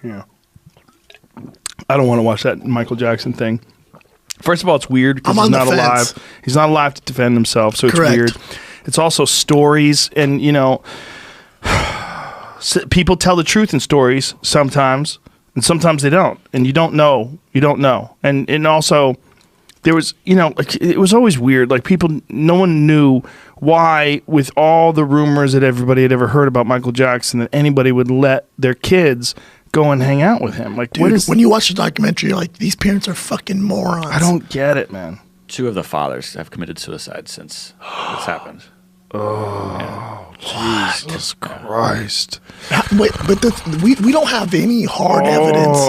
Yeah. I don't want to watch that Michael Jackson thing. First of all, it's weird because he's not alive. He's not alive to defend himself, so it's weird. It's also stories, and you know, people tell the truth in stories sometimes, and sometimes they don't, and you don't know. You don't know, and also there was, you know, like, it was always weird. Like no one knew why, with all the rumors that everybody had ever heard about Michael Jackson, that anybody would let their kids go and hang out with him. Like, dude, when you watch the documentary, you're like, these parents are fucking morons. I don't get it, man. 2 of the fathers have committed suicide since this happened. Oh, yeah. Jesus Christ. Wait, but we don't have any hard evidence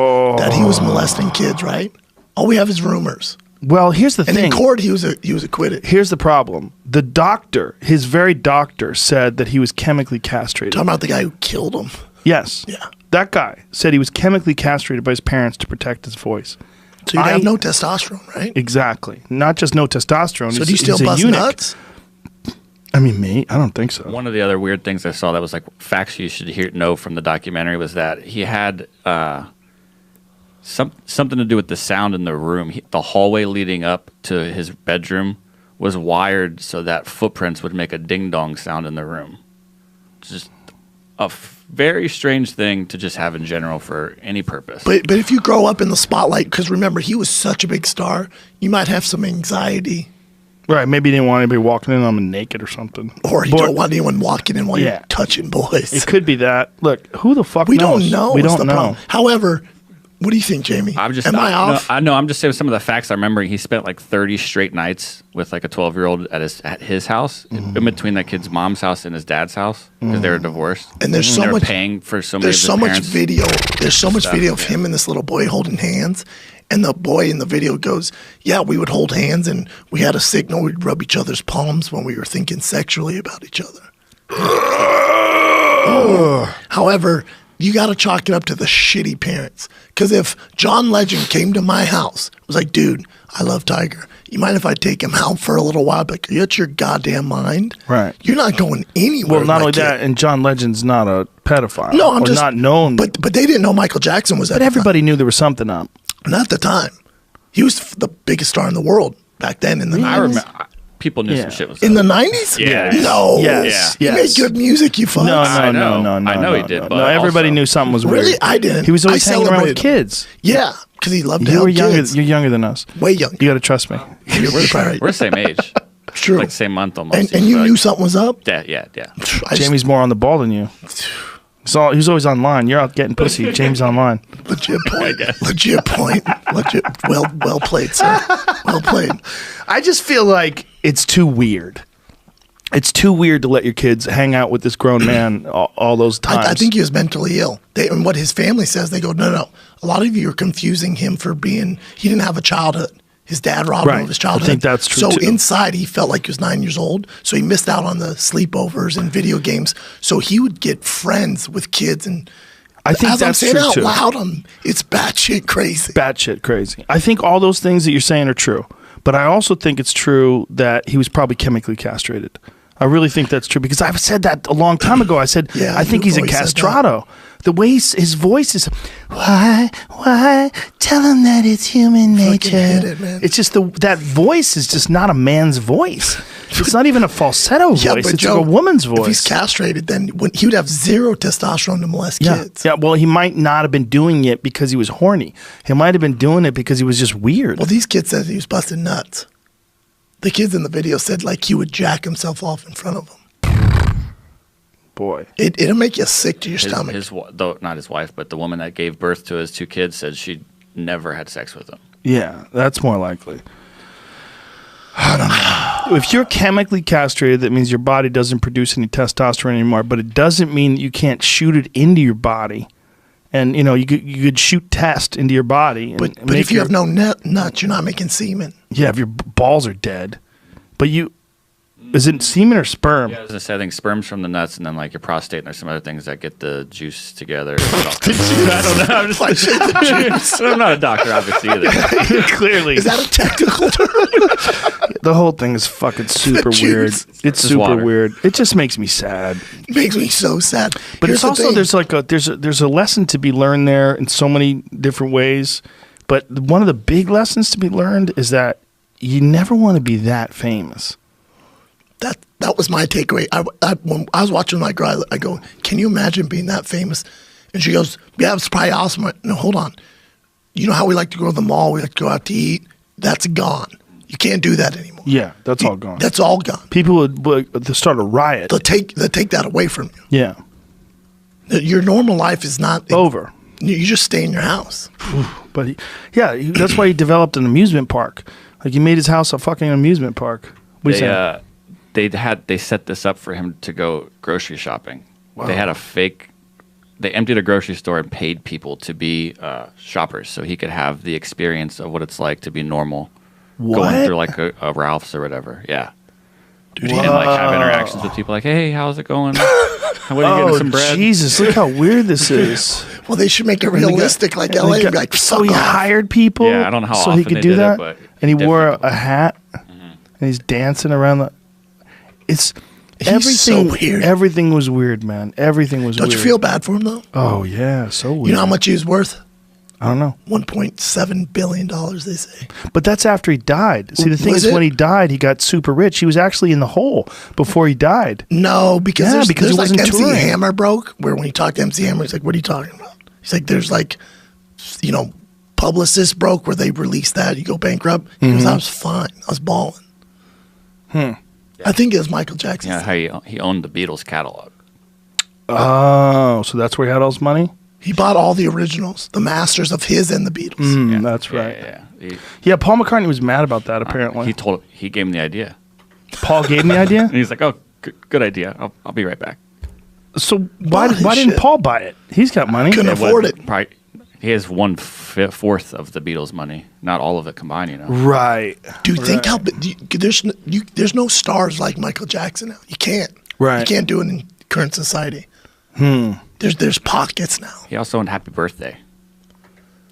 that he was molesting kids, right? All we have is rumors. Well, here's the thing. And in court, he was acquitted. Here's the problem. The doctor, his very doctor, said that he was chemically castrated. Talking about the guy who killed him. Yes. Yeah. That guy said he was chemically castrated by his parents to protect his voice. So you have no testosterone, right? Exactly. Not just no testosterone. So do you still bust nuts? I mean, me? I don't think so. One of the other weird things I saw that was like facts you should know from the documentary was that he had something to do with the sound in the room. The hallway leading up to his bedroom was wired so that footprints would make a ding-dong sound in the room. Just a very strange thing to just have in general for any purpose. But if you grow up in the spotlight, because remember, he was such a big star, you might have some anxiety. Right, maybe he didn't want anybody walking in on him naked or something. Or you don't want anyone walking in while you're touching boys. It could be that. Look, who the fuck knows? We don't know. We don't know. Problem. However, what do you think, Jamie? Am I off? I know. I'm just saying some of the facts I'm remembering. He spent like 30 straight nights with like a 12-year-old at his house, in between that kid's mom's house and his dad's house, because they were divorced. And there's so much paying for so many. There's so much video. There's so much video of him and this little boy holding hands. And the boy in the video goes, yeah, we would hold hands and we had a signal. We'd rub each other's palms when we were thinking sexually about each other. However, you got to chalk it up to the shitty parents. Because if John Legend came to my house, was like, dude, I love Tiger. You mind if I take him out for a little while? Like, you out your goddamn mind? Right. You're not going anywhere. Well, not only that, and John Legend's not a pedophile. No, I'm just not known. But they didn't know Michael Jackson was that. But everybody knew there was something up. Not at the time. He was the biggest star in the world back then in the 90s. I remember. People knew some shit was in the 90s? Yeah. No. Yes. He made good music, you fucks. No. I know he did. But no, everybody knew something was weird. Really? I didn't. He was always hanging around with kids. Yeah, because he loved to help kids. You're younger than us. Way younger. You got to trust me. We're the same age. True. Like same month almost. And you knew something was up? Yeah. Jamie's more on the ball than you. He was always online. You're out getting pussy. James online. Legit point. Legit point. Legit. Well played, sir. Well played. I just feel like it's too weird. It's too weird to let your kids hang out with this grown man all those times. I think he was mentally ill. And what his family says, they go, no. A lot of you are confusing him for he didn't have a childhood. His dad robbed him of his childhood. I think that's true, So too. inside, he felt like he was 9 years old. So he missed out on the sleepovers and video games. So he would get friends with kids. And I think that's saying true, out too. loud, it's batshit crazy. Batshit crazy. I think all those things that you're saying are true. But I also think it's true that he was probably chemically castrated. I really think that's true because I've said that a long time ago. I said, I think he's a castrato. The way his voice is, why, tell him that it's human nature. Hit it, man. It's just that voice is just not a man's voice. It's not even a falsetto voice. It's Joe, like a woman's voice. If he's castrated, then he would have zero testosterone to molest kids. Yeah, well, he might not have been doing it because he was horny. He might have been doing it because he was just weird. Well, these kids said he was busting nuts. The kids in the video said like he would jack himself off in front of them. Boy. It'll make you sick to your stomach. Not his wife, but the woman that gave birth to his 2 kids said she never had sex with him. Yeah, that's more likely. I don't know. If you're chemically castrated, that means your body doesn't produce any testosterone anymore, but it doesn't mean that you can't shoot it into your body. And, you could shoot test into your body. But if you have no nuts, you're not making semen. Yeah, if your balls are dead. But Is it semen or sperm? Yeah, I was gonna say, I think sperm's from the nuts, and then like your prostate, and there's some other things that get the juice together. I don't know. I'm just Why say the juice? I'm not a doctor, obviously, either. Clearly. Is that a technical term? The whole thing is fucking super weird. juice. It's Just super water. weird. It just makes me sad. It makes me so sad. But Here's it's the also thing. there's like there's a lesson to be learned there in so many different ways. But one of the big lessons to be learned is that you never want to be that famous. That was my takeaway. When I was watching my girl, I go, "Can you imagine being that famous?" And she goes, "Yeah, it's probably awesome." I went, no, hold on. You know how we like to go to the mall? We like to go out to eat. That's gone. You can't do that anymore. Yeah, that's all gone. That's all gone. People would start a riot. They'll take that away from you. Yeah, Your normal life is not over. You just stay in your house. But that's why he developed an amusement park. Like he made his house a fucking amusement park. What are you saying? They set this up for him to go grocery shopping. Wow. They had a fake. They emptied a grocery store and paid people to be shoppers, so he could have the experience of what it's like to be normal, going through like a Ralph's or whatever. Yeah, dude, and like have interactions with people, like, "Hey, how's it going? What are you getting some bread?" Jesus, look how weird this is. Well, they should make it realistic, like LA. Be like, so he fuck off. hired people. Yeah, I don't know how so often he could they do did it, that. but And he wore different. a hat, and he's dancing around the. It's He's everything. so weird. Everything was weird, man. Everything was. Don't weird. you feel bad for him though? Oh yeah, so weird. You know how much he was worth? I don't know. $1.7 billion, they say. But that's after he died. See, the thing Was is, when it? he died, he got super rich. He was actually in the hole before he died. No, because Yeah, there's, because he there's like wasn't MC touring. Hammer broke, where when you talk to MC Hammer, he's like, "What are you talking about?" He's like, "There's like, Publicist broke where they released that. You go bankrupt." He goes, "I was fine. I was balling." I think it was Michael Jackson. Yeah, how he owned the Beatles catalog. Oh, so that's where he had all his money? He bought all the originals, the masters of his and the Beatles. That's Yeah, right. Yeah. Yeah, Paul McCartney was mad about that, apparently. He gave him the idea, Paul gave him the idea? and he's like, "Oh, good idea. I'll be right back." So why his didn't shit. Paul buy it? He's got money. Couldn't afford it. Probably, he has 1/4 of the Beatles' money, not all of it combined. You know. Right. Dude, think how there's no stars like Michael Jackson now. You can't. Right. You can't do it in current society. There's pockets now. He also owned Happy Birthday.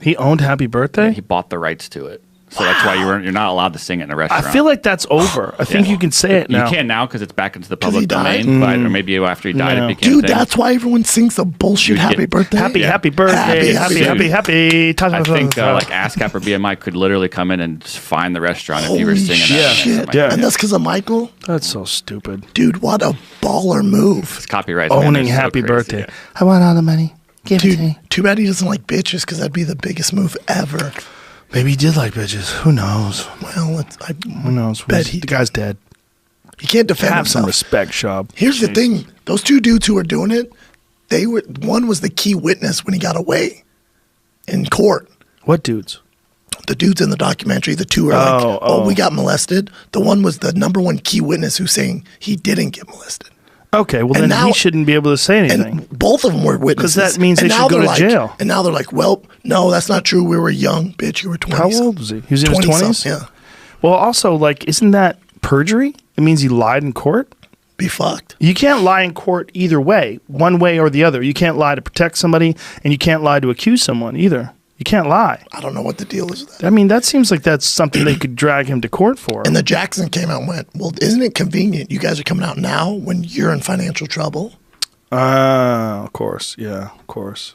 He owned Happy Birthday? He bought the rights to it, so that's why you're not allowed to sing it in a restaurant. I feel like that's over. I think you can say it now. You can now because it's back into the he public died? domain, but or maybe after he died, No. it became Dude, a thing. that's why everyone sings the bullshit You get- happy birthday. Happy, Yeah. happy birthday. Happy, Happy, happy, happy. I think like ASCAP or BMI could literally come in and just find the restaurant if you were Holy singing Yeah. that. shit. Yeah. And that's because of Michael? That's so stupid. Dude, what a baller move. It's copyrights. man, Owning they're so Happy crazy, Birthday. yeah. I want all the money. Give it to Dude, me. too bad he doesn't like bitches because that'd be the biggest move ever. Maybe he did like bitches. Who knows? Well, Who knows? Bet he- The guy's dead. he can't defend Have some himself. respect, Shab. Here's the thing: those two dudes who were doing it, one was the key witness when he got away in court. What dudes? The dudes in the documentary, the two are like, "Oh, we got molested." The one was the number one key witness who's saying he didn't get molested. Okay, well And then now- he shouldn't be able to say anything. And both of them were witnesses. 'Cause that means And they now should go they're to like- jail. And now they're like, "Well, no, that's not true. We were young, bitch. You were 20." How old was he? He was in his 20s? Yeah, Well, also, like, isn't that perjury? It means he lied in court. be fucked. You can't lie in court either way, one way or the other. You can't lie to protect somebody, and you can't lie to accuse someone either. You can't lie. I don't know what the deal is with that. I mean, that seems like that's something they could drag him to court for. And the Jackson came out and went, "Well, isn't it convenient? You guys are coming out now when you're in financial trouble." Of course. Yeah, of course.